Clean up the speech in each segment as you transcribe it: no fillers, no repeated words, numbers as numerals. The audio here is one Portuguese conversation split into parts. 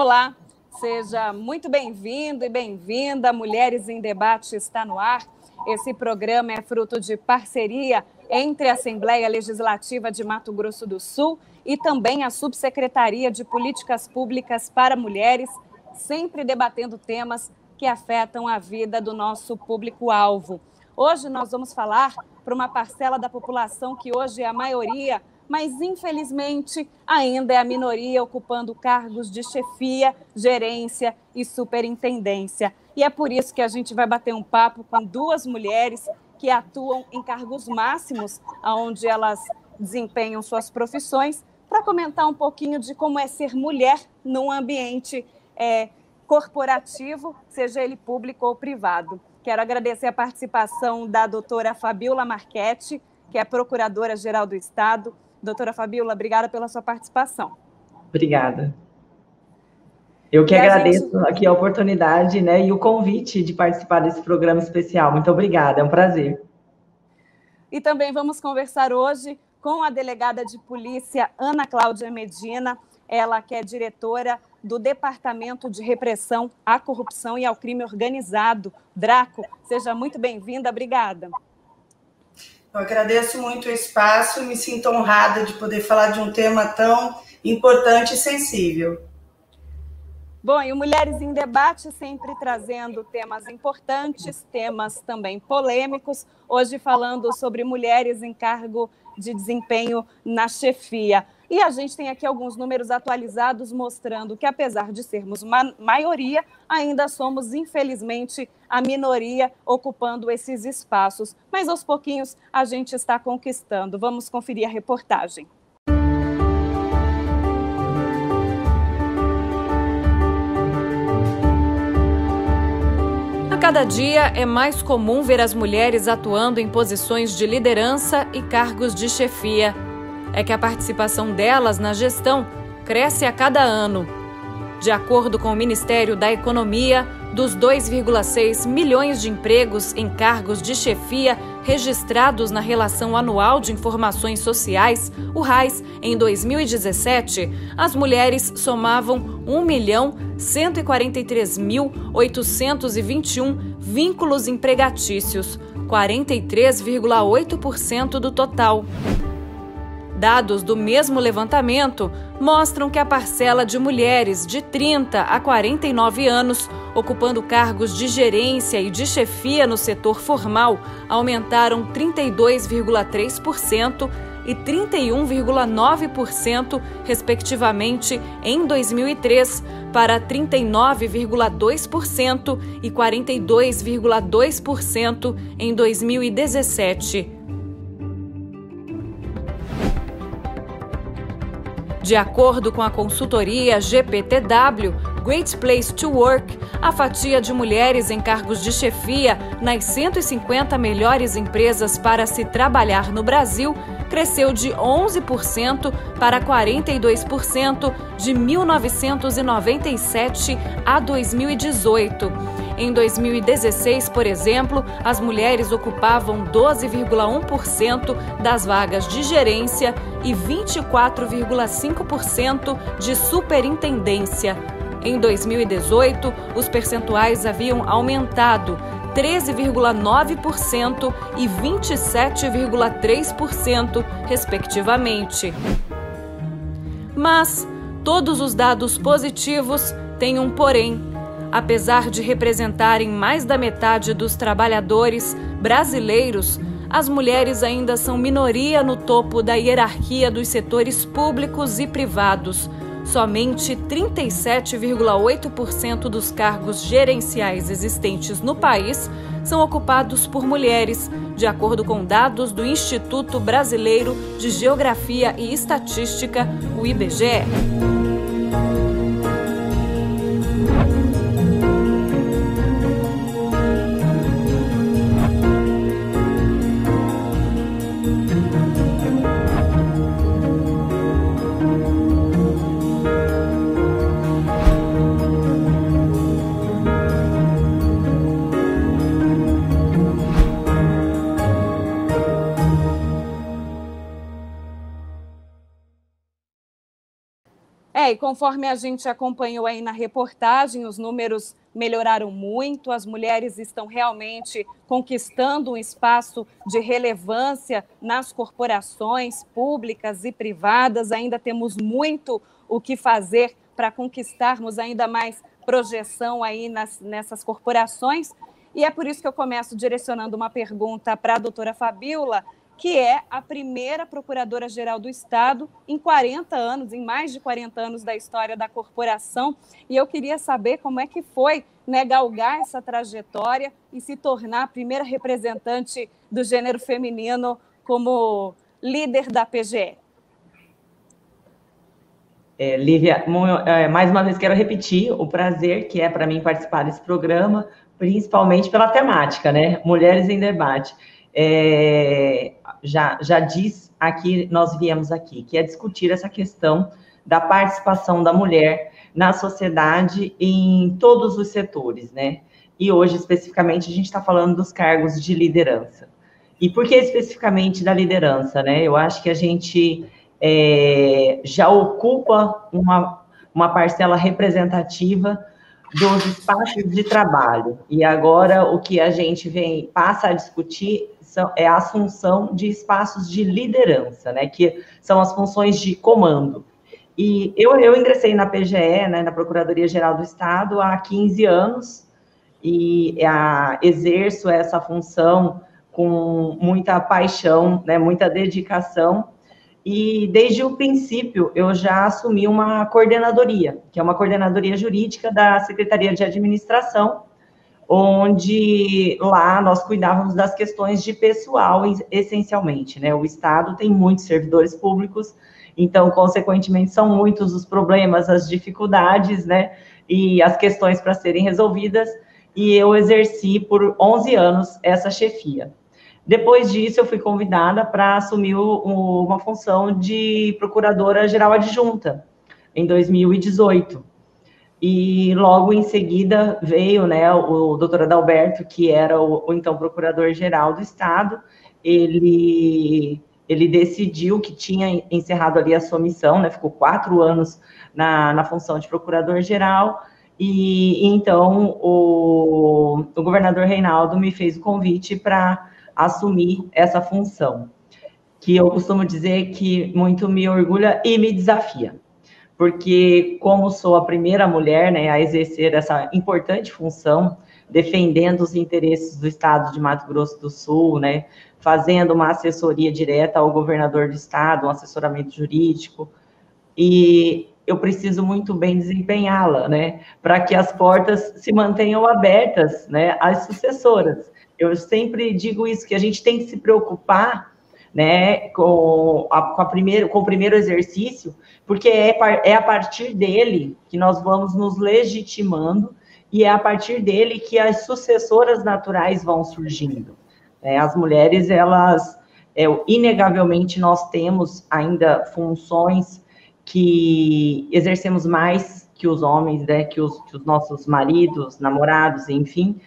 Olá, seja muito bem-vindo e bem-vinda. Mulheres em Debate está no ar. Esse programa é fruto de parceria entre a Assembleia Legislativa de Mato Grosso do Sul e também a Subsecretaria de Políticas Públicas para Mulheres, sempre debatendo temas que afetam a vida do nosso público-alvo. Hoje nós vamos falar para uma parcela da população que hoje é a maioria, mas infelizmente ainda é a minoria ocupando cargos de chefia, gerência e superintendência. E é por isso que a gente vai bater um papo com duas mulheres que atuam em cargos máximos, onde elas desempenham suas profissões, para comentar um pouquinho de como é ser mulher num ambiente corporativo, seja ele público ou privado. Quero agradecer a participação da doutora Fabiola Marchetti, que é Procuradora-Geral do Estado. Doutora Fabiola, obrigada pela sua participação. Obrigada. Eu que agradeço aqui a oportunidade, né, e o convite de participar desse programa especial. Muito obrigada, é um prazer. E também vamos conversar hoje com a delegada de polícia Ana Cláudia Medina, ela que é diretora do Departamento de Repressão à Corrupção e ao Crime Organizado, DRACO. Seja muito bem-vinda, obrigada. Eu agradeço muito o espaço e me sinto honrada de poder falar de um tema tão importante e sensível. Bom, e o Mulheres em Debate sempre trazendo temas importantes, temas também polêmicos, hoje falando sobre mulheres em cargo de desempenho na chefia. E a gente tem aqui alguns números atualizados mostrando que, apesar de sermos uma maioria, ainda somos, infelizmente, a minoria ocupando esses espaços. Mas, aos pouquinhos, a gente está conquistando. Vamos conferir a reportagem. A cada dia é mais comum ver as mulheres atuando em posições de liderança e cargos de chefia. É que a participação delas na gestão cresce a cada ano. De acordo com o Ministério da Economia, dos 2,6 milhões de empregos em cargos de chefia registrados na Relação Anual de Informações Sociais, o RAIS, em 2017, as mulheres somavam 1.143.821 vínculos empregatícios, 43,8% do total. Dados do mesmo levantamento mostram que a parcela de mulheres de 30 a 49 anos ocupando cargos de gerência e de chefia no setor formal aumentaram 32,3% e 31,9%, respectivamente, em 2003, para 39,2% e 42,2% em 2017. De acordo com a consultoria GPTW, Great Place to Work, a fatia de mulheres em cargos de chefia nas 150 melhores empresas para se trabalhar no Brasil cresceu de 11% para 42% de 1997 a 2018. Em 2016, por exemplo, as mulheres ocupavam 12,1% das vagas de gerência e 24,5% de superintendência. Em 2018, os percentuais haviam aumentado 13,9% e 27,3%, respectivamente. Mas todos os dados positivos têm um porém. Apesar de representarem mais da metade dos trabalhadores brasileiros, as mulheres ainda são minoria no topo da hierarquia dos setores públicos e privados. Somente 37,8% dos cargos gerenciais existentes no país são ocupados por mulheres, de acordo com dados do Instituto Brasileiro de Geografia e Estatística, o IBGE. E conforme a gente acompanhou aí na reportagem, os números melhoraram muito, as mulheres estão realmente conquistando um espaço de relevância nas corporações públicas e privadas. Ainda temos muito o que fazer para conquistarmos ainda mais projeção aí nessas corporações. E é por isso que eu começo direcionando uma pergunta para a doutora Fabíola, que é a primeira procuradora-geral do Estado em 40 anos, em mais de 40 anos da história da corporação. E eu queria saber como é que foi, né, galgar essa trajetória e se tornar a primeira representante do gênero feminino como líder da PGE. Lívia, mais uma vez quero repetir o prazer que é para mim participar desse programa, principalmente pela temática, né? Mulheres em Debate. Já diz aqui, nós viemos aqui, que é discutir essa questão da participação da mulher na sociedade em todos os setores, né? E hoje, especificamente, a gente está falando dos cargos de liderança. E por que especificamente da liderança, né? Eu acho que a gente já ocupa uma parcela representativa dos espaços de trabalho. E agora o que a gente passa a discutir é a assunção de espaços de liderança, né, que são as funções de comando. E eu ingressei na PGE, né, na Procuradoria-Geral do Estado, há 15 anos, e exerço essa função com muita paixão, né, muita dedicação, e desde o princípio eu já assumi uma coordenadoria, que é uma coordenadoria jurídica da Secretaria de Administração, onde lá nós cuidávamos das questões de pessoal, essencialmente, né? O Estado tem muitos servidores públicos, então, consequentemente, são muitos os problemas, as dificuldades, né? E as questões para serem resolvidas, e eu exerci por 11 anos essa chefia. Depois disso, eu fui convidada para assumir uma função de procuradora-geral adjunta, em 2018. E logo em seguida veio, né, o doutor Adalberto, que era o então procurador-geral do Estado, ele decidiu que tinha encerrado ali a sua missão, né, ficou 4 anos na função de procurador-geral, e então o governador Reinaldo me fez o convite para assumir essa função, que eu costumo dizer que muito me orgulha e me desafia. Porque como sou a primeira mulher, né, a exercer essa importante função, defendendo os interesses do Estado de Mato Grosso do Sul, né, fazendo uma assessoria direta ao governador do Estado, um assessoramento jurídico, e eu preciso muito bem desempenhá-la, né, para que as portas se mantenham abertas, né, às sucessoras. Eu sempre digo isso, que a gente tem que se preocupar, né, com o primeiro exercício, porque é a partir dele que nós vamos nos legitimando e é a partir dele que as sucessoras naturais vão surgindo. As mulheres, elas, inegavelmente, nós temos ainda funções que exercemos mais que os homens, né, que os nossos maridos, namorados, enfim,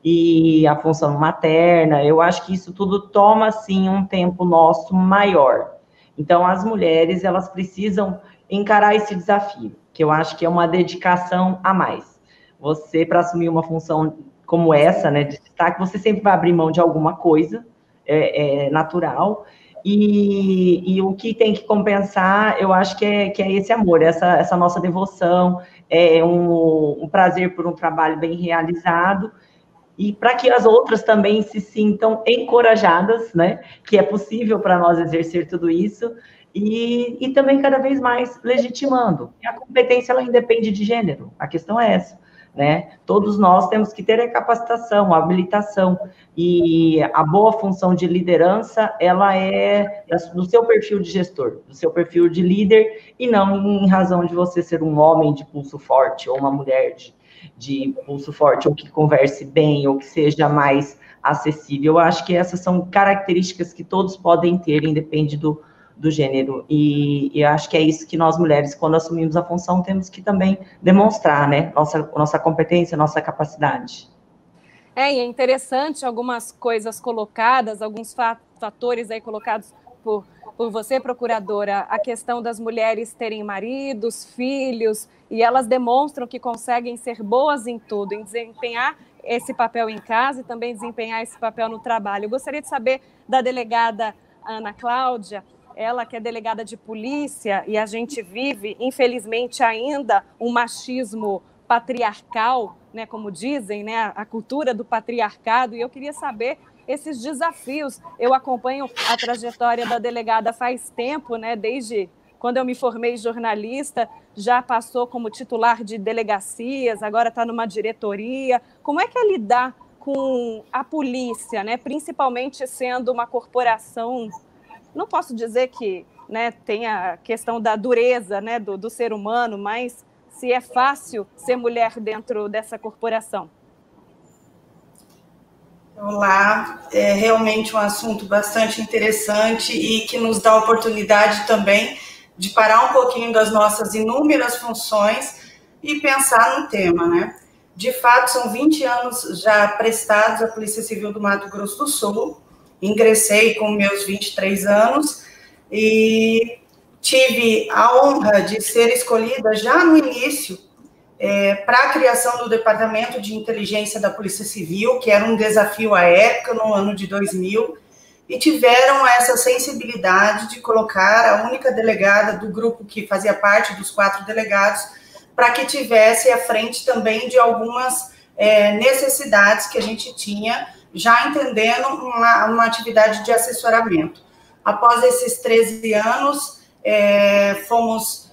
e a função materna. Eu acho que isso tudo toma, sim, um tempo nosso maior. Então, as mulheres, elas precisam encarar esse desafio, que eu acho que é uma dedicação a mais. Você, para assumir uma função como essa, né, de destaque, você sempre vai abrir mão de alguma coisa, é natural, e o que tem que compensar, eu acho que é esse amor, essa nossa devoção, um prazer por um trabalho bem realizado, e para que as outras também se sintam encorajadas, né, que é possível para nós exercer tudo isso, e também cada vez mais legitimando. E a competência, ela independe de gênero, a questão é essa, né? Todos nós temos que ter a capacitação, a habilitação, e a boa função de liderança, ela é do seu perfil de gestor, do seu perfil de líder, e não em razão de você ser um homem de pulso forte, ou uma mulher de pulso forte, ou que converse bem, ou que seja mais acessível. Eu acho que essas são características que todos podem ter, independe do gênero, e eu acho que é isso que nós mulheres, quando assumimos a função, temos que também demonstrar, né, nossa competência, nossa capacidade. E é interessante algumas coisas colocadas, alguns fatores aí colocados por você, procuradora, a questão das mulheres terem maridos, filhos, e elas demonstram que conseguem ser boas em tudo, em desempenhar esse papel em casa e também desempenhar esse papel no trabalho. Eu gostaria de saber da delegada Ana Cláudia, ela que é delegada de polícia, e a gente vive, infelizmente, ainda um machismo patriarcal, né, como dizem, né, a cultura do patriarcado, e eu queria saber esses desafios. Eu acompanho a trajetória da delegada faz tempo, né, desde quando eu me formei jornalista, já passou como titular de delegacias, agora está numa diretoria. Como é que é lidar com a polícia, né, principalmente sendo uma corporação, não posso dizer que, né, tem a questão da dureza, né, do ser humano, mas se é fácil ser mulher dentro dessa corporação? Olá, é realmente um assunto bastante interessante e que nos dá a oportunidade também de parar um pouquinho das nossas inúmeras funções e pensar no tema, né? De fato, são 20 anos já prestados à Polícia Civil do Mato Grosso do Sul. Ingressei com meus 23 anos e tive a honra de ser escolhida já no início para a criação do Departamento de Inteligência da Polícia Civil, que era um desafio à época, no ano de 2000, e tiveram essa sensibilidade de colocar a única delegada do grupo que fazia parte dos 4 delegados, para que tivesse à frente também de algumas necessidades que a gente tinha, já entendendo uma atividade de assessoramento. Após esses 13 anos, fomos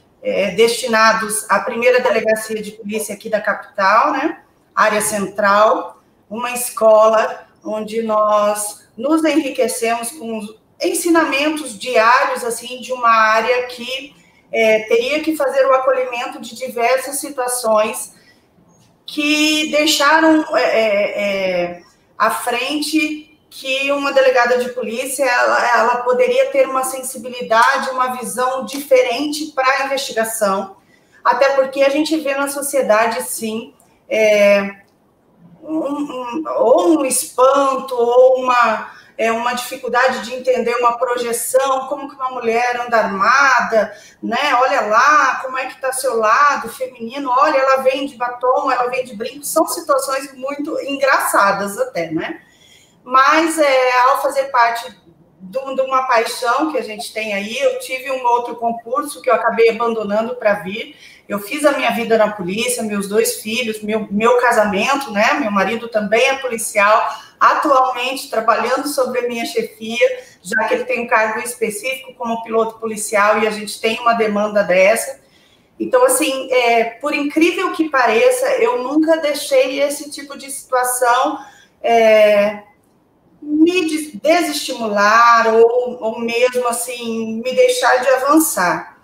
destinados à primeira delegacia de polícia aqui da capital, né, área central, uma escola onde nós nos enriquecemos com ensinamentos diários, assim, de uma área que teria que fazer o acolhimento de diversas situações que deixaram à frente que uma delegada de polícia ela poderia ter uma sensibilidade, uma visão diferente para a investigação, até porque a gente vê na sociedade, sim, ou um espanto, ou uma dificuldade de entender uma projeção, como que uma mulher anda armada, né? Olha lá, como é que está seu lado feminino, olha, ela vem de batom, ela vem de brinco, são situações muito engraçadas até, né? Mas, ao fazer parte de uma paixão que a gente tem aí, eu tive um outro concurso que eu acabei abandonando para vir. Eu fiz a minha vida na polícia, meus 2 filhos, meu casamento, né? Meu marido também é policial, atualmente trabalhando sobre a minha chefia, já que ele tem um cargo específico como piloto policial e a gente tem uma demanda dessa. Então, assim, por incrível que pareça, eu nunca deixei esse tipo de situação me desestimular ou mesmo, assim, me deixar de avançar.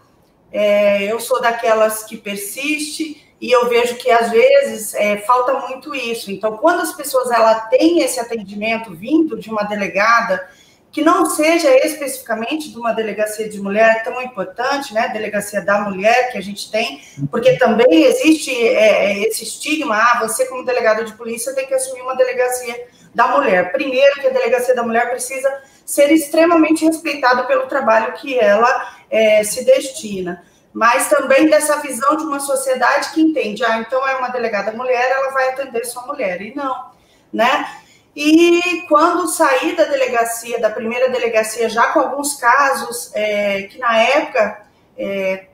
Eu sou daquelas que persiste e eu vejo que, às vezes, falta muito isso. Então, quando as pessoas têm esse atendimento vindo de uma delegada, que não seja especificamente de uma delegacia de mulher tão importante, né, delegacia da mulher que a gente tem, porque também existe esse estigma, você como delegado de polícia tem que assumir uma delegacia da mulher. Primeiro que a delegacia da mulher precisa ser extremamente respeitada pelo trabalho que ela se destina, mas também dessa visão de uma sociedade que entende, então é uma delegada mulher, ela vai atender só mulher, e não, né? E quando saí da delegacia, da primeira delegacia, já com alguns casos que na época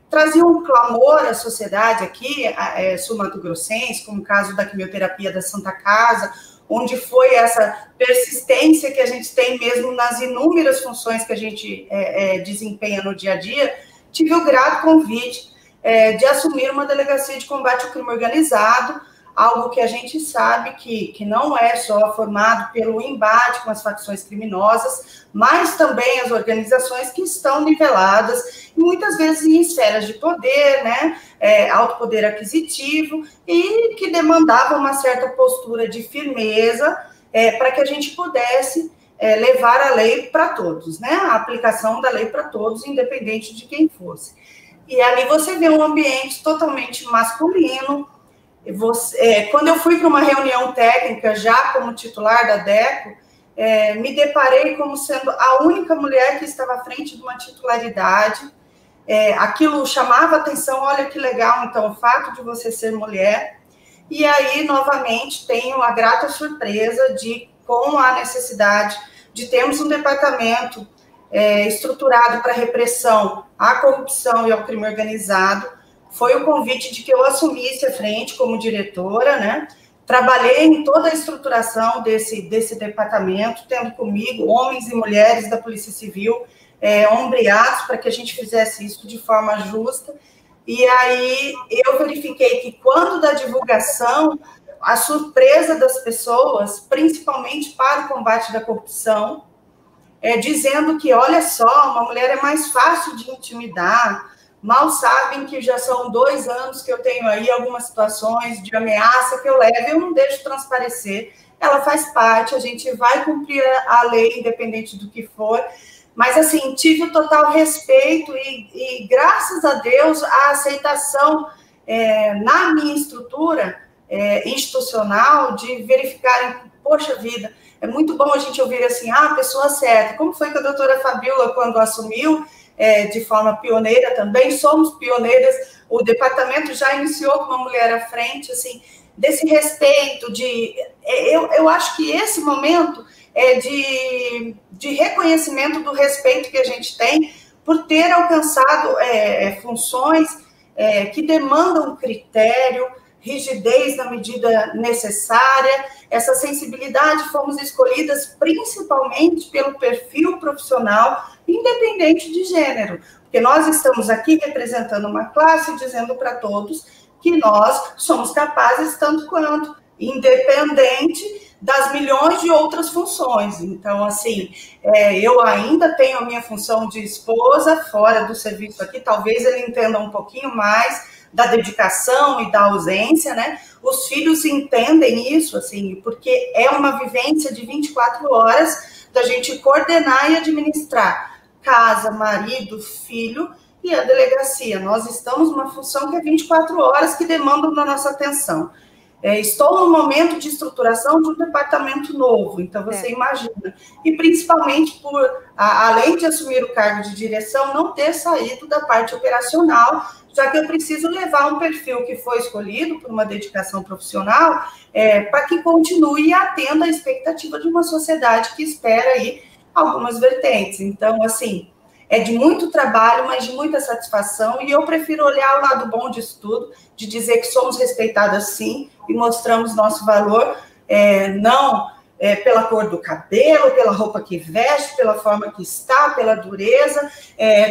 traziam um clamor à sociedade aqui, sul-mato-grossense, como o caso da quimioterapia da Santa Casa, onde foi essa persistência que a gente tem mesmo nas inúmeras funções que a gente desempenha no dia a dia, tive o grato convite de assumir uma delegacia de combate ao crime organizado, algo que a gente sabe que não é só formado pelo embate com as facções criminosas, mas também as organizações que estão niveladas, muitas vezes em esferas de poder, né, alto poder aquisitivo, e que demandavam uma certa postura de firmeza para que a gente pudesse levar a lei para todos, né, a aplicação da lei para todos, independente de quem fosse. E ali você vê um ambiente totalmente masculino. Quando eu fui para uma reunião técnica, já como titular da DECO, me deparei como sendo a única mulher que estava à frente de uma titularidade. Aquilo chamava atenção, olha que legal, então, o fato de você ser mulher. E aí, novamente, tenho a grata surpresa de, com a necessidade de termos um departamento estruturado para repressão à corrupção e ao crime organizado, foi o convite de que eu assumisse a frente como diretora, né? Trabalhei em toda a estruturação desse departamento, tendo comigo homens e mulheres da Polícia Civil, ombreados para que a gente fizesse isso de forma justa. E aí eu verifiquei que quando da divulgação, a surpresa das pessoas, principalmente para o combate da corrupção, dizendo que, olha só, uma mulher é mais fácil de intimidar, mal sabem que já são 2 anos que eu tenho aí algumas situações de ameaça que eu levo, eu não deixo transparecer, ela faz parte, a gente vai cumprir a lei, independente do que for, mas, assim, tive o total respeito e graças a Deus, a aceitação na minha estrutura institucional de verificarem, poxa vida, é muito bom a gente ouvir assim, a pessoa certa. Como foi que a doutora Fabíola, quando assumiu, de forma pioneira também, somos pioneiras, o departamento já iniciou com uma mulher à frente, assim, desse respeito, eu acho que esse momento de reconhecimento do respeito que a gente tem por ter alcançado funções que demandam critério, rigidez na medida necessária, essa sensibilidade, fomos escolhidas principalmente pelo perfil profissional, independente de gênero, porque nós estamos aqui representando uma classe, dizendo para todos que nós somos capazes tanto quanto, independente das milhões de outras funções. Então, assim, eu ainda tenho a minha função de esposa fora do serviço aqui, talvez ele entenda um pouquinho mais da dedicação e da ausência, né? Os filhos entendem isso, assim, porque é uma vivência de 24 horas da gente coordenar e administrar casa, marido, filho e a delegacia. Nós estamos numa função que é 24 horas que demandam da nossa atenção. Estou no momento de estruturação de um departamento novo, então você imagina. E principalmente por, além de assumir o cargo de direção, não ter saído da parte operacional, já que eu preciso levar um perfil que foi escolhido por uma dedicação profissional para que continue e atenda a expectativa de uma sociedade que espera aí algumas vertentes. Então, assim, é de muito trabalho, mas de muita satisfação, e eu prefiro olhar o lado bom disso tudo, de dizer que somos respeitadas sim, e mostramos nosso valor, não pela cor do cabelo, pela roupa que veste, pela forma que está, pela dureza,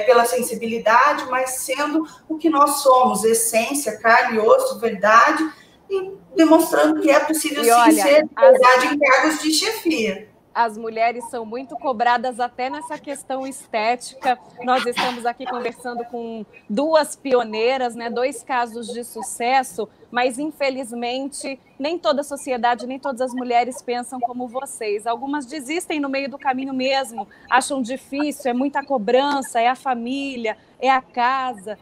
pela sensibilidade, mas sendo o que nós somos, essência, carne e osso, verdade, e demonstrando que é possível sim ser verdade em cargos de chefia. As mulheres são muito cobradas até nessa questão estética. Nós estamos aqui conversando com 2 pioneiras, né, 2 casos de sucesso, mas infelizmente nem toda a sociedade, nem todas as mulheres pensam como vocês. Algumas desistem no meio do caminho mesmo, acham difícil, é muita cobrança, é a família, é a casa.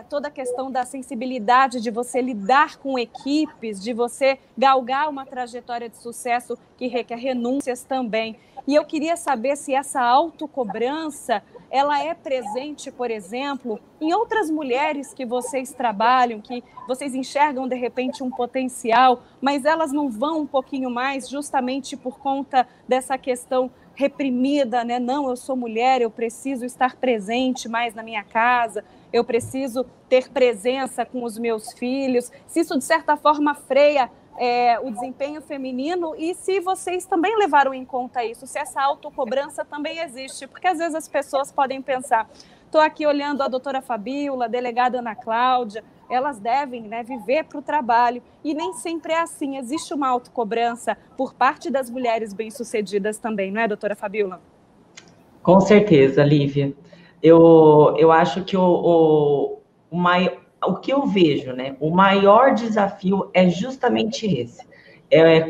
Toda a questão da sensibilidade de você lidar com equipes, de você galgar uma trajetória de sucesso que requer renúncias também. E eu queria saber se essa autocobrança, ela é presente, por exemplo, em outras mulheres que vocês trabalham, que vocês enxergam, de repente, um potencial, mas elas não vão um pouquinho mais justamente por conta dessa questão reprimida, né? Não, eu sou mulher, eu preciso estar presente mais na minha casa, eu preciso ter presença com os meus filhos. Se isso, de certa forma, freia o desempenho feminino, e se vocês também levaram em conta isso, se essa autocobrança também existe, porque às vezes as pessoas podem pensar, estou aqui olhando a doutora Fabíola, a delegada Ana Cláudia, elas devem, né, viver para o trabalho, e nem sempre é assim, existe uma autocobrança por parte das mulheres bem-sucedidas também, não é, doutora Fabíola? Com certeza, Lívia. Eu acho que o que eu vejo, né, o maior desafio é justamente esse,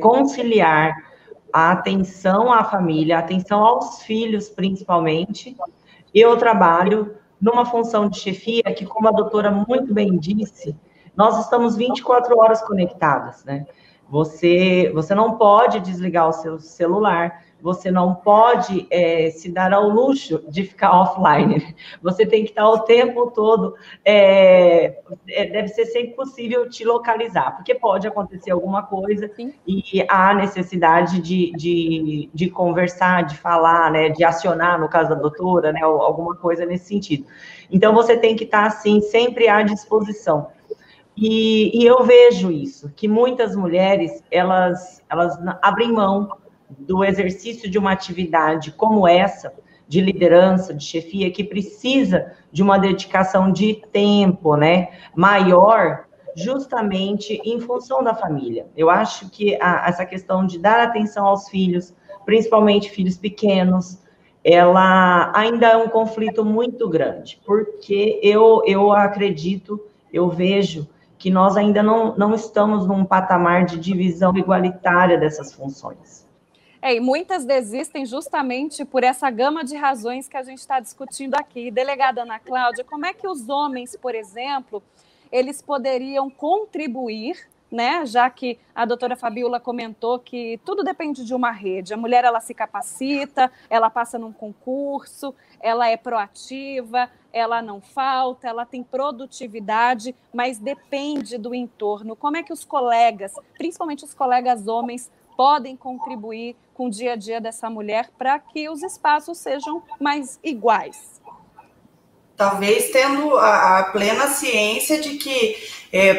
conciliar a atenção à família, a atenção aos filhos, principalmente. Eu trabalho numa função de chefia que, como a doutora muito bem disse, nós estamos 24 horas conectadas, né? Você não pode desligar o seu celular, você não pode se dar ao luxo de ficar offline. Você tem que estar o tempo todo, deve ser sempre possível te localizar, porque pode acontecer alguma coisa. Sim. E há necessidade de conversar, de falar, né, de acionar, no caso da doutora, né, alguma coisa nesse sentido. Então, você tem que estar, assim, sempre à disposição. E eu vejo isso, que muitas mulheres, elas abrem mão do exercício de uma atividade como essa, de liderança, de chefia, que precisa de uma dedicação de tempo, né, maior, justamente em função da família. Eu acho que essa questão de dar atenção aos filhos, principalmente filhos pequenos, ela ainda é um conflito muito grande, porque eu acredito, eu vejo que nós ainda não estamos num patamar de divisão igualitária dessas funções. E muitas desistem justamente por essa gama de razões que a gente está discutindo aqui. Delegada Ana Cláudia, como é que os homens, por exemplo, eles poderiam contribuir, né? Já que a doutora Fabiola comentou que tudo depende de uma rede. A mulher, ela se capacita, ela passa num concurso, ela é proativa, ela não falta, ela tem produtividade, mas depende do entorno. Como é que os colegas, principalmente os colegas homens, podem contribuir com o dia a dia dessa mulher para que os espaços sejam mais iguais? Talvez tendo a plena ciência de que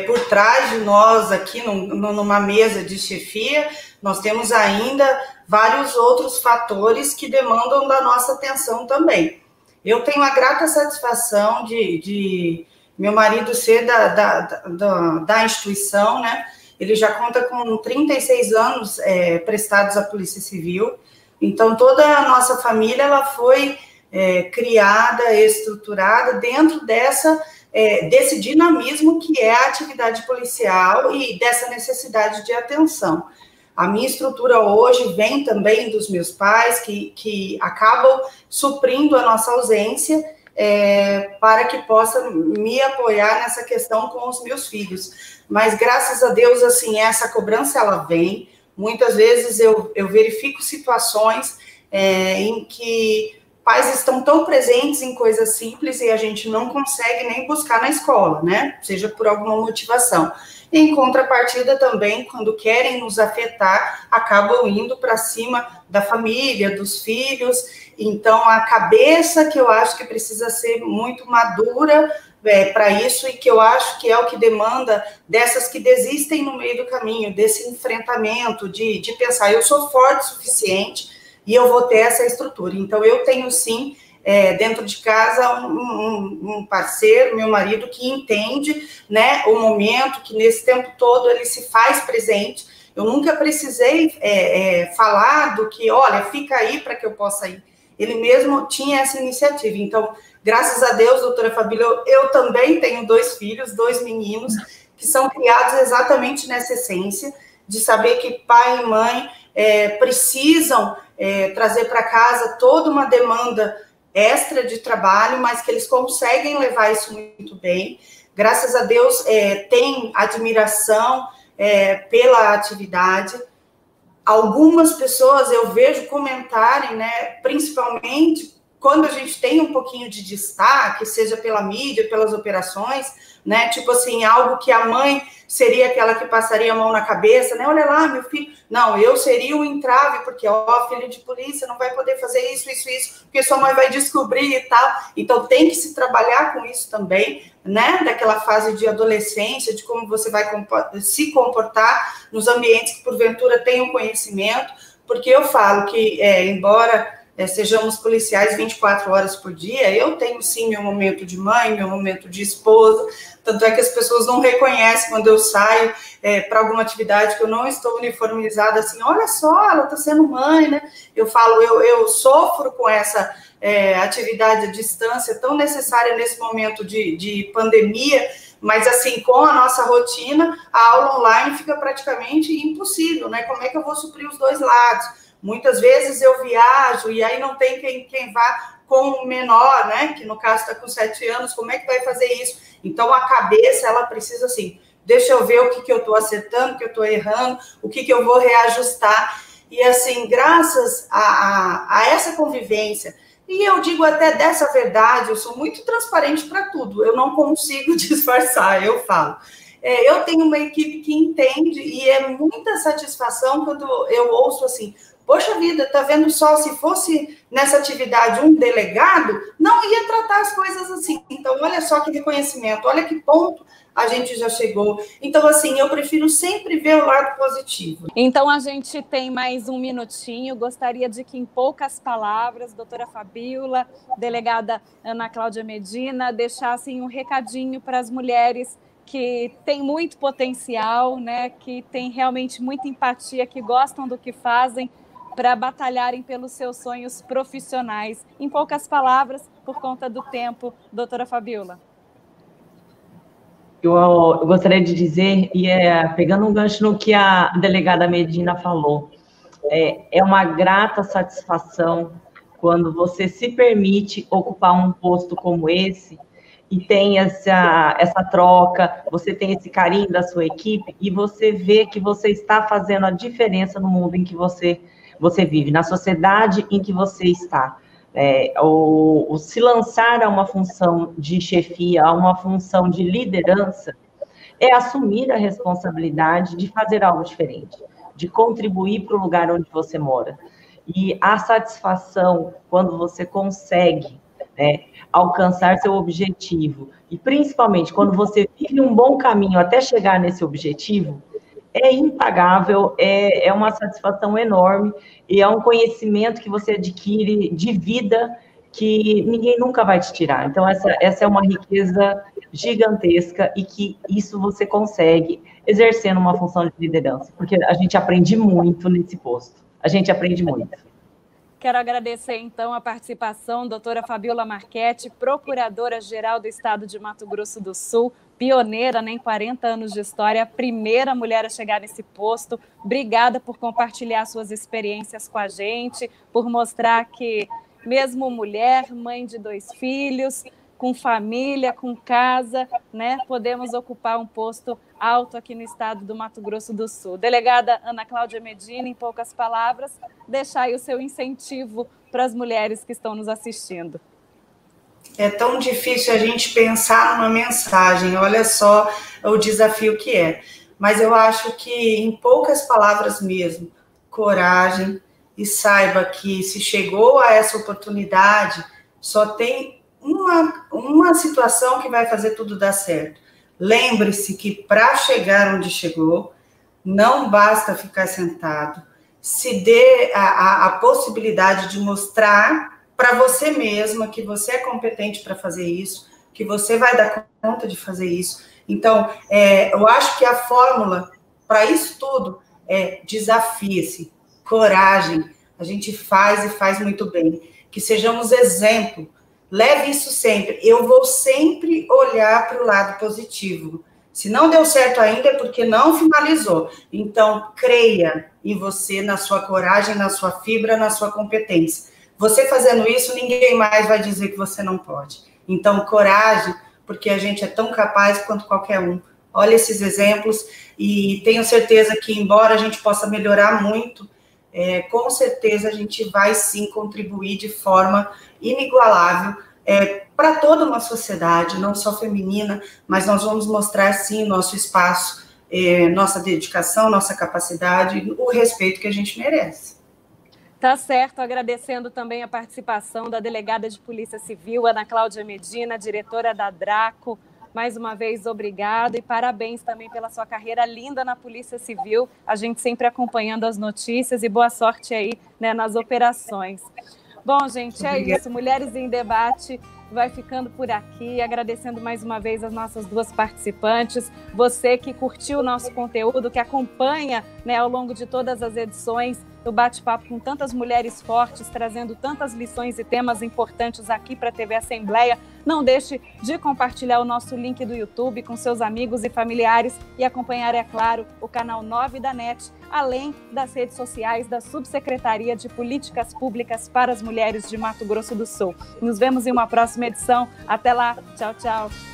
por trás de nós aqui, numa mesa de chefia, nós temos ainda vários outros fatores que demandam da nossa atenção também. Eu tenho a grata satisfação de meu marido ser da instituição, né? Ele já conta com 36 anos prestados à Polícia Civil, então toda a nossa família ela foi criada, estruturada dentro desse dinamismo que é a atividade policial e dessa necessidade de atenção. A minha estrutura hoje vem também dos meus pais, que acabam suprindo a nossa ausência para que possa me apoiar nessa questão com os meus filhos. Mas, graças a Deus, assim, essa cobrança, ela vem. Muitas vezes eu verifico situações em que pais estão tão presentes em coisas simples e a gente não consegue nem buscar na escola, né? Seja por alguma motivação. Em contrapartida também, quando querem nos afetar, acabam indo para cima da família, dos filhos. Então, a cabeça que eu acho que precisa ser muito madura para isso e que eu acho que é o que demanda dessas que desistem no meio do caminho, desse enfrentamento, de pensar, eu sou forte o suficiente e eu vou ter essa estrutura. Então, eu tenho sim, dentro de casa, um parceiro, meu marido, que entende, né, o momento, que nesse tempo todo ele se faz presente. Eu nunca precisei falar do que, olha, fica aí para que eu possa ir. Ele mesmo tinha essa iniciativa. Então, graças a Deus, doutora Fabíola, eu também tenho 2 filhos, 2 meninos, que são criados exatamente nessa essência, de saber que pai e mãe precisam trazer para casa toda uma demanda extra de trabalho, mas que eles conseguem levar isso muito bem. Graças a Deus, tem admiração pela atividade. Algumas pessoas eu vejo comentarem, né, principalmente quando a gente tem um pouquinho de destaque, seja pela mídia, pelas operações, né, tipo assim, algo que a mãe seria aquela que passaria a mão na cabeça, né, olha lá, meu filho, não, eu seria um entrave, porque, filho de polícia, não vai poder fazer isso, porque sua mãe vai descobrir e tal, então tem que se trabalhar com isso também, né, daquela fase de adolescência, de como você vai se comportar nos ambientes que, porventura, tenham conhecimento, porque eu falo que, embora sejamos policiais 24 horas por dia, eu tenho, sim, meu momento de mãe, meu momento de esposa, tanto é que as pessoas não reconhecem quando eu saio para alguma atividade que eu não estou uniformizada, assim, olha só, ela está sendo mãe, né? Eu falo, eu sofro com essa atividade à distância tão necessária nesse momento de pandemia, mas, assim, com a nossa rotina, a aula online fica praticamente impossível, né? Como é que eu vou suprir os 2 lados? Muitas vezes eu viajo e aí não tem quem vá com o menor, né? Que no caso está com 7 anos, como é que vai fazer isso? Então, a cabeça, ela precisa, assim, deixa eu ver o que eu estou acertando, o que eu estou errando, o que eu vou reajustar. E assim, graças a essa convivência, e eu digo até dessa verdade, eu sou muito transparente para tudo, eu não consigo disfarçar, eu falo. Eu tenho uma equipe que entende e é muita satisfação quando eu ouço assim, poxa vida, tá vendo só, se fosse nessa atividade um delegado, não ia tratar as coisas assim. Então, olha só que reconhecimento, olha que ponto a gente já chegou. Então, assim, eu prefiro sempre ver o lado positivo. Então, a gente tem mais um minutinho. Gostaria de que, em poucas palavras, doutora Fabíola, delegada Ana Cláudia Medina, deixassem um recadinho para as mulheres que têm muito potencial, né, que têm realmente muita empatia, que gostam do que fazem, para batalharem pelos seus sonhos profissionais. Em poucas palavras, por conta do tempo, doutora Fabíola. Eu gostaria de dizer, pegando um gancho no que a delegada Medina falou, é uma grata satisfação quando você se permite ocupar um posto como esse e tem essa troca, você tem esse carinho da sua equipe e você vê que você está fazendo a diferença no mundo em que você vive, na sociedade em que você está. O se lançar a uma função de chefia, a uma função de liderança, é assumir a responsabilidade de fazer algo diferente, de contribuir para o lugar onde você mora. E a satisfação quando você consegue, né, alcançar seu objetivo, e principalmente quando você vive um bom caminho até chegar nesse objetivo, é impagável, é uma satisfação enorme, e é um conhecimento que você adquire de vida que ninguém nunca vai te tirar. Então, essa é uma riqueza gigantesca e que isso você consegue exercendo uma função de liderança, porque a gente aprende muito nesse posto. A gente aprende muito. Quero agradecer, então, a participação da doutora Fabíola Marchetti, procuradora-geral do Estado de Mato Grosso do Sul, pioneira, né, em 40 anos de história, a primeira mulher a chegar nesse posto. Obrigada por compartilhar suas experiências com a gente, por mostrar que, mesmo mulher, mãe de 2 filhos, com família, com casa, né, podemos ocupar um posto alto aqui no estado do Mato Grosso do Sul. Delegada Ana Cláudia Medina, em poucas palavras, deixar aí o seu incentivo para as mulheres que estão nos assistindo. É tão difícil a gente pensar numa mensagem, olha só o desafio que é. Mas eu acho que, em poucas palavras mesmo, coragem, e saiba que se chegou a essa oportunidade, só tem uma situação que vai fazer tudo dar certo. Lembre-se que para chegar onde chegou, não basta ficar sentado. Se dê a possibilidade de mostrar para você mesma que você é competente para fazer isso, que você vai dar conta de fazer isso. Então, eu acho que a fórmula para isso tudo é desafie-se, coragem. A gente faz e faz muito bem. Que sejamos exemplo. Leve isso sempre. Eu vou sempre olhar para o lado positivo. Se não deu certo ainda é porque não finalizou. Então, creia em você, na sua coragem, na sua fibra, na sua competência. Você fazendo isso, ninguém mais vai dizer que você não pode. Então, coragem, porque a gente é tão capaz quanto qualquer um. Olha esses exemplos e tenho certeza que, embora a gente possa melhorar muito, com certeza a gente vai sim contribuir de forma inigualável para toda uma sociedade, não só feminina, mas nós vamos mostrar sim nosso espaço, nossa dedicação, nossa capacidade, o respeito que a gente merece. Tá certo, agradecendo também a participação da delegada de Polícia Civil, Ana Cláudia Medina, diretora da DRACO. Mais uma vez, obrigado e parabéns também pela sua carreira linda na Polícia Civil. A gente sempre acompanhando as notícias e boa sorte aí, né, nas operações. Bom, gente, é isso. Mulheres em Debate vai ficando por aqui, agradecendo mais uma vez as nossas 2 participantes, você que curtiu o nosso conteúdo, que acompanha, né, ao longo de todas as edições do bate-papo com tantas mulheres fortes, trazendo tantas lições e temas importantes aqui para a TV Assembleia. Não deixe de compartilhar o nosso link do YouTube com seus amigos e familiares e acompanhar, é claro, o canal 9 da NET, além das redes sociais da Subsecretaria de Políticas Públicas para as Mulheres de Mato Grosso do Sul. Nos vemos em uma próxima edição. Até lá. Tchau, tchau.